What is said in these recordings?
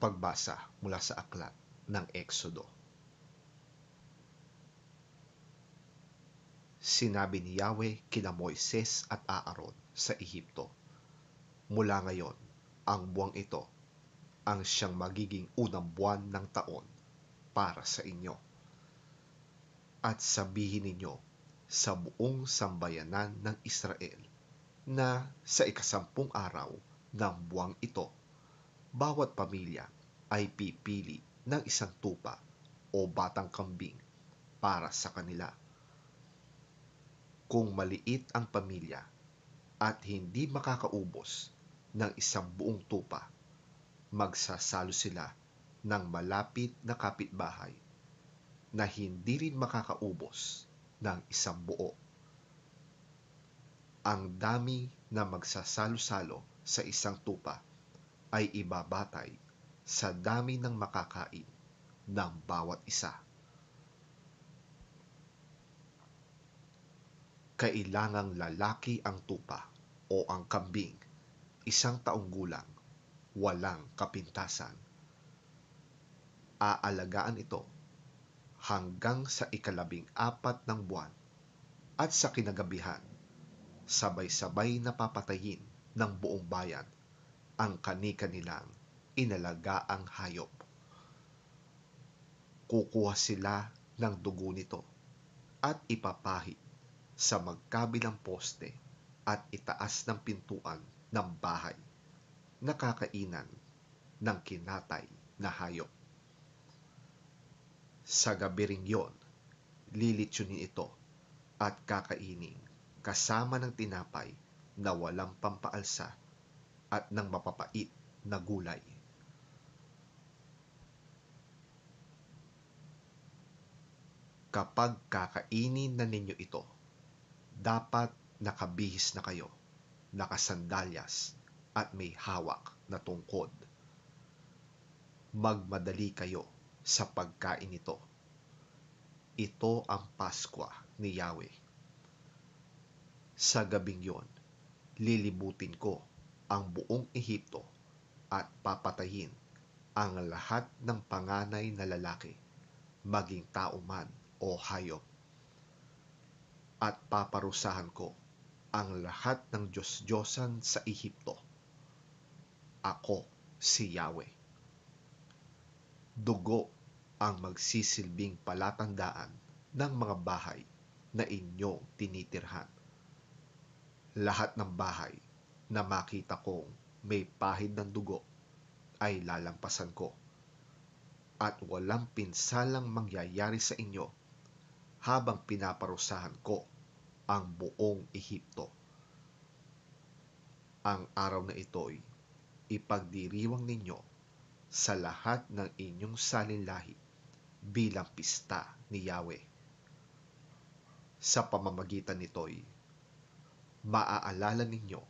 Pagbasa mula sa aklat ng Eksodo. Sinabi ni Yahweh kina Moises at Aaron sa Ehipto, "Mula ngayon, ang buwang ito ang siyang magiging unang buwan ng taon para sa inyo. At sabihin ninyo sa buong sambayanan ng Israel na sa ikasampung araw ng buwang ito, bawat pamilya ay pipili ng isang tupa o batang kambing para sa kanila. Kung maliit ang pamilya at hindi makakaubos ng isang buong tupa, magsasalo sila ng malapit na kapitbahay na hindi rin makakaubos ng isang buo. Ang dami na magsasalo-salo sa isang tupa ay ibabatay sa dami ng makakain ng bawat isa. Kailangang lalaki ang tupa o ang kambing, 1 taong gulang, walang kapintasan. Aalagaan ito hanggang sa 14 ng buwan, at sa kinagabihan, sabay-sabay na papatayin ng buong bayan ang kani-kanilang inalagaang hayop. Kukuha sila ng dugo nito at ipapahid sa magkabilang poste at itaas ng pintuan ng bahay na kakainan ng kinatay na hayop. Sa gabi ring yon, lilitsunin ito at kakainin kasama ng tinapay na walang pampaalsa at ng mapapait na gulay. Kapag kakainin na ninyo ito, dapat nakabihis na kayo, nakasandalyas at may hawak na tungkod. Magmadali kayo sa pagkain nito. Ito ang Paskwa ni Yahweh. Sa gabing yon, lilibutin ko ang buong Ehipto at papatayin ang lahat ng panganay na lalaki, maging tao man o hayop. At paparusahan ko ang lahat ng Diyos-Diyosan sa Ehipto. Ako si Yahweh. Dugo ang magsisilbing palatandaan ng mga bahay na inyong tinitirhan. Lahat ng bahay na makita kong may pahid ng dugo ay lalampasan ko, at walang pinsalang mangyayari sa inyo habang pinaparusahan ko ang buong Ehipto. Ang araw na ito'y ipagdiriwang ninyo sa lahat ng inyong salinlahi bilang pista ni Yahweh. Sa pamamagitan nito'y maaalala ninyo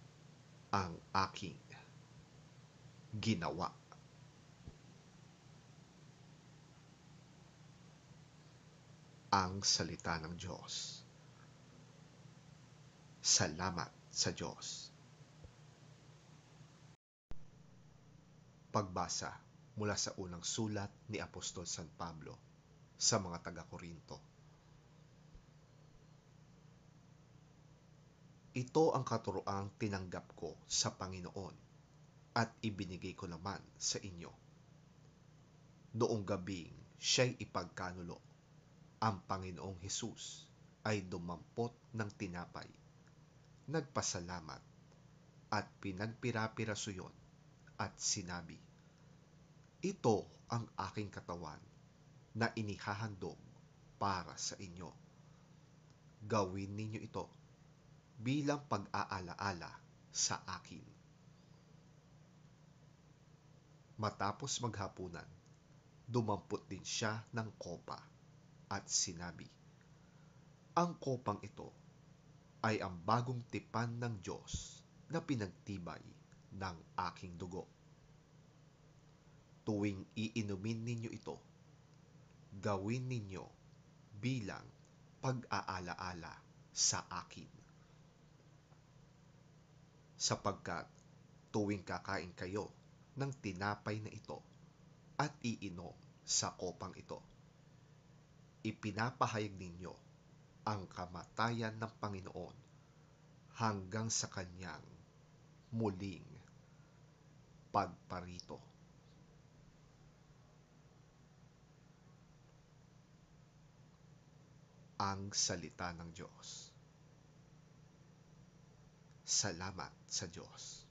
ang aking ginawa. Ang salita ng Diyos. Salamat sa Diyos. Pagbasa mula sa unang sulat ni Apostol San Pablo sa mga taga-Korinto. Ito ang katuroang tinanggap ko sa Panginoon at ibinigay ko naman sa inyo. Noong gabing siya'y ipagkanulo, ang Panginoong Hesus ay dumampot ng tinapay, nagpasalamat at pinagpira-piraso yun at sinabi, "Ito ang aking katawan na inihahandog para sa inyo. Gawin ninyo ito bilang pag-aalaala sa akin." Matapos maghapunan, dumampot din siya ng kopa at sinabi, "Ang kopang ito ay ang bagong tipan ng Diyos na pinagtibay ng aking dugo. Tuwing iinumin ninyo ito, gawin ninyo bilang pag-aalaala sa akin. Sapagkat tuwing kakain kayo ng tinapay na ito at iinom sa kopang ito. Ipinapahayag ninyo ang kamatayan ng Panginoon hanggang sa kanyang muling pagparito. Ang salita ng Diyos. Salamat sa Diyos.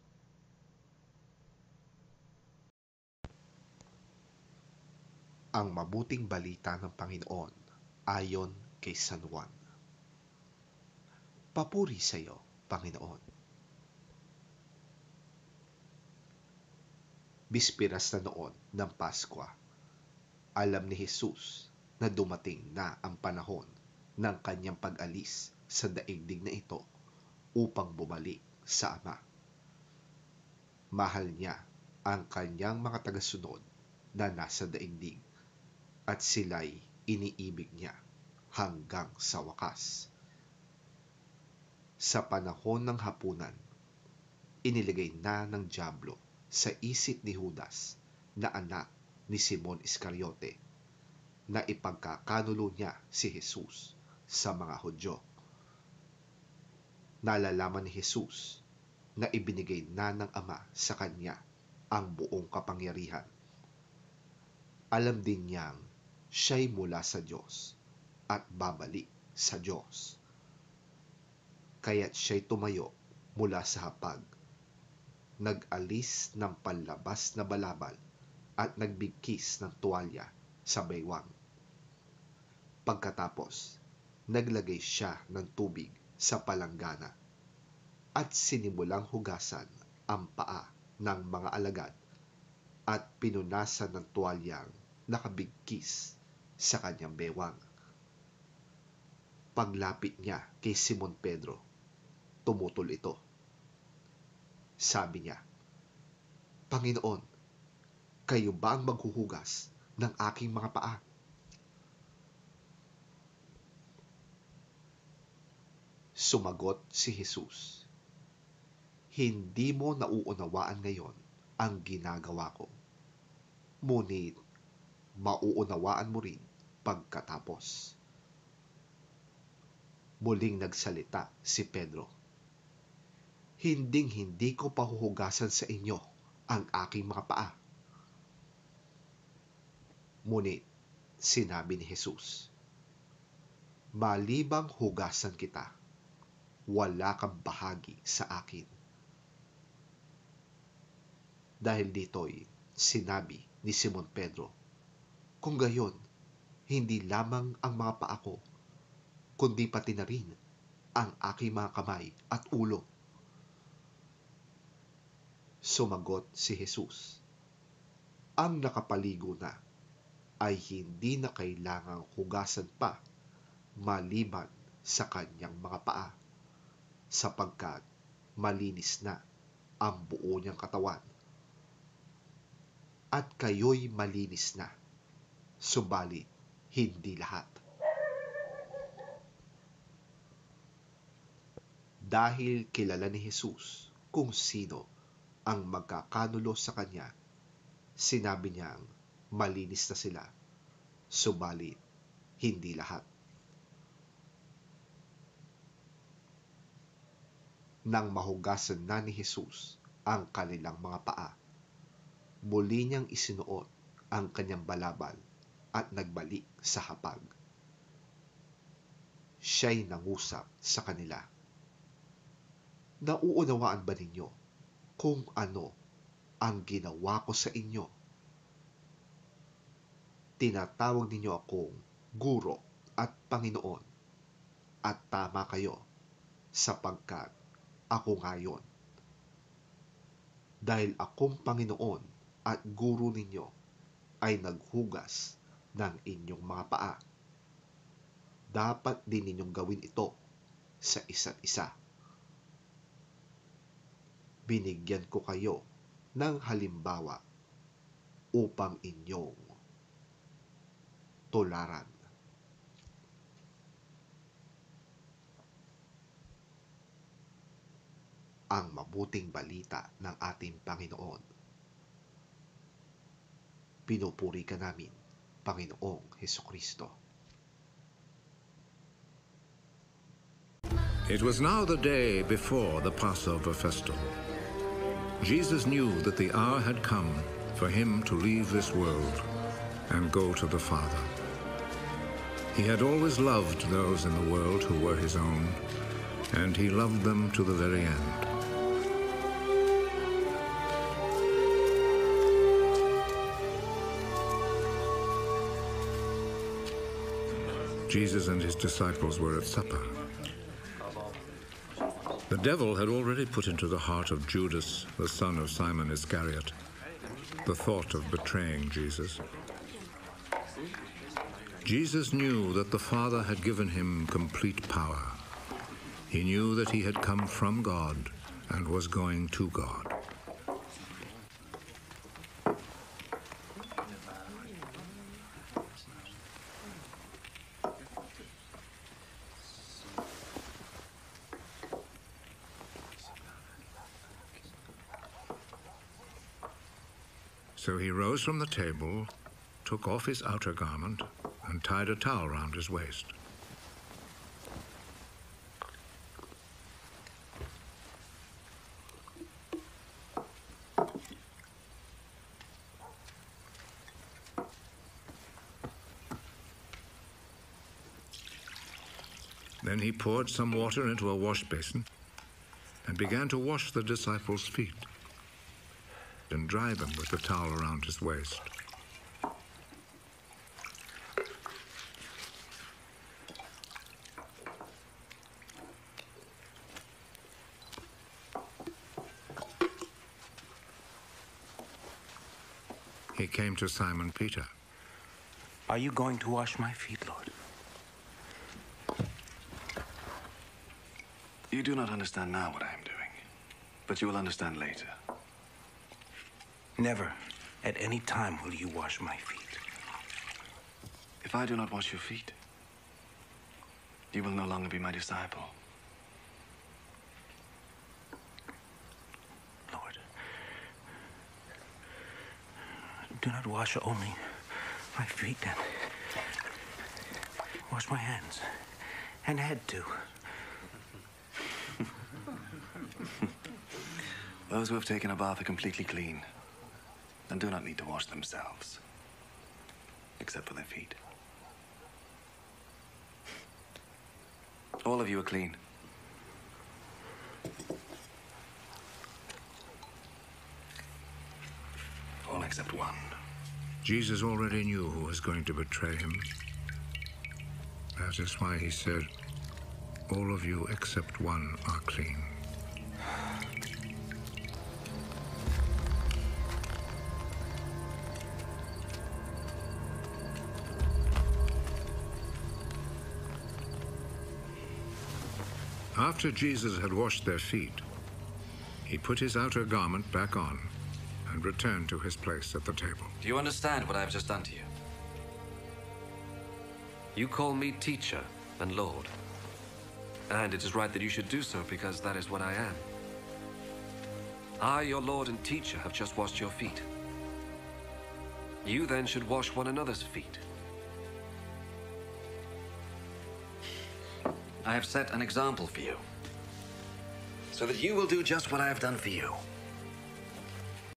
Ang mabuting balita ng Panginoon ayon kay San Juan. Papuri sa iyo, Panginoon. Bispiras na noon ng Paskwa, alam ni Jesus na dumating na ang panahon ng kanyang pag-alis sa daigdig na ito upang bumalik sa Ama. Mahal niya ang kanyang mga tagasunod na nasa daigdig at sila'y iniibig niya hanggang sa wakas. Sa panahon ng hapunan, iniligay na ng dyablo sa isip ni Judas na anak ni Simon Iscariote na ipagkakanulo niya si Jesus sa mga Hudyo. Nalalaman ni Jesus na ibinigay na ng Ama sa kanya ang buong kapangyarihan. Alam din niyang siya'y mula sa Diyos at babalik sa Diyos. Kaya't siya'y tumayo mula sa hapag, nag-alis ng panlabas na balabal at nagbigkis ng tuwalya sa baywang. Pagkatapos, naglagay siya ng tubig sa palanggana at sinimulang hugasan ang paa ng mga alagad at pinunasan ng tuwalyang nakabigkis sa kanyang bewang. Paglapit niya kay Simon Pedro, tumutol ito. Sabi niya, Panginoon, kayo ba ang maghuhugas ng aking mga paa? Sumagot si Jesus, hindi mo nauunawaan ngayon ang ginagawa ko. Ngunit mauunawaan mo rin pagkatapos. Muling nagsalita si Pedro, hinding-hindi ko pahuhugasan sa inyo ang aking mga paa. Ngunit sinabi ni Jesus, malibang hugasan kita, wala kang bahagi sa akin. Dahil dito'y sinabi ni Simon Pedro, kung gayon, hindi lamang ang mga paa ko, kundi pati na rin ang aking mga kamay at ulo. Sumagot si Jesus, ang nakapaligo na ay hindi na kailangang hugasan pa maliban sa kanyang mga paa, sapagkat malinis na ang buo niyang katawan. At kayo'y malinis na, subalit hindi lahat. Dahil kilala ni Jesus kung sino ang magkakanulo sa kanya, sinabi niyang malinis na sila, subalit hindi lahat. Nang mahugasan na ni Jesus ang kanilang mga paa, muli niyang isinuot ang kanyang balabal at nagbalik sa hapag. Siya'y nangusap sa kanila, nauunawaan ba ninyo kung ano ang ginawa ko sa inyo? Tinatawag ninyo akong guro at Panginoon, at tama kayo sapagkat ako nga yon. Dahil akong Panginoon at guro ninyo ay naghugas ng inyong mga paa. Dapat din ninyong gawin ito sa isa't isa. Binigyan ko kayo ng halimbawa upang inyong tularan. Ang mabuting balita ng ating Panginoon. Pinupuri ka namin, Panginoong Hesukristo. It was now the day before the Passover festival. Jesus knew that the hour had come for him to leave this world and go to the Father. He had always loved those in the world who were his own, and he loved them to the very end. Jesus and his disciples were at supper. The devil had already put into the heart of Judas, the son of Simon Iscariot, the thought of betraying Jesus. Jesus knew that the Father had given him complete power. He knew that he had come from God and was going to God. So he rose from the table, took off his outer garment, and tied a towel round his waist. Then he poured some water into a wash basin and began to wash the disciples' feet and dry them with the towel around his waist. He came to Simon Peter. Are you going to wash my feet, Lord? You do not understand now what I am doing, but you will understand later. Never, at any time, will you wash my feet. If I do not wash your feet, you will no longer be my disciple. Lord, do not wash only my feet, and wash my hands and head too. Those who have taken a bath are completely clean and do not need to wash themselves, except for their feet. All of you are clean. All except one. Jesus already knew who was going to betray him. That is why he said, "All of you except one are clean." After Jesus had washed their feet, he put his outer garment back on and returned to his place at the table. Do you understand what I have just done to you? You call me teacher and Lord. And it is right that you should do so because that is what I am. I, your Lord and teacher, have just washed your feet. You then should wash one another's feet. I have set an example for you, so that you will do just what I have done for you.